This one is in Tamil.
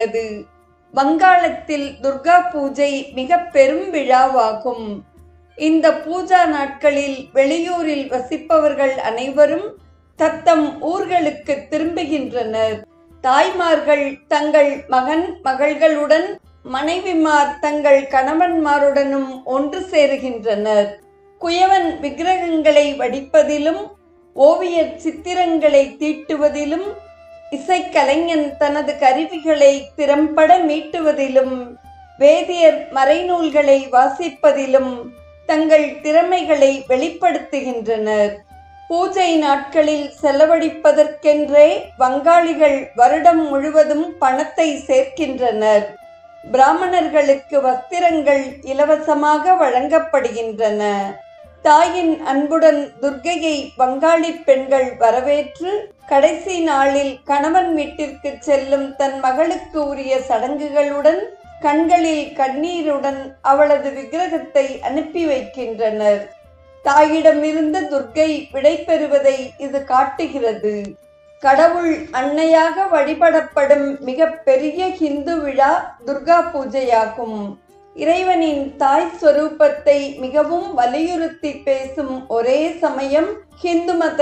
உள்ளது. வங்காளத்தில் துர்கா பூஜை மிக பெரும் விழாவாகும். இந்த பூஜா நாட்களில் வெளியூரில் வசிப்பவர்கள் அனைவரும் தத்தம் ஊர்களுக்கு திரும்புகின்றனர். தாய்மார்கள் தங்கள் மகன் மகள்களுடன், மனைவிமார் தங்கள் கணவன்மாருடனும் ஒன்று சேருகின்றனர். குயவன் விக்கிரகங்களை வடிப்பதிலும், ஓவியர் சித்திரங்களை தீட்டுவதிலும், இசைக்கலைஞன் தனது கருவிகளை திறம்பட மீட்டுவதிலும், வேதியர் மறைநூல்களை வாசிப்பதிலும் தங்கள் திறமைகளை வெளிப்படுத்துகின்றனர். பூஜை நாட்களில் செலவழிப்பதற்கென்றே வங்காளிகள் வருடம் முழுவதும் பணத்தை சேர்க்கின்றனர். பிராமணர்களுக்கு வஸ்திரங்கள் இலவசமாக வழங்கப்படுகின்றன. தாயின் அன்புடன் துர்க்கையை வங்காளி பெண்கள் வரவேற்று, கடைசி நாளில் கணவன் வீட்டிற்கு செல்லும் தன் மகளுக்கு உரிய சடங்குகளுடன், கண்களில் கண்ணீருடன் அவளது விக்கிரகத்தை அனுப்பி வைக்கின்றனர். தாயிடமிருந்து துர்க்கை விடை பெறுவதை இது காட்டுகிறது. கடவுள் அன்னையாக வழிபடப்படும் மிக பெரிய ஹிந்து விழா துர்கா பூஜையாகும். இறைவனின் தாய் ஸ்வரூபத்தை மிகவும் வலியுறுத்தி பேசும் ஒரே சமயம் ஹிந்து மத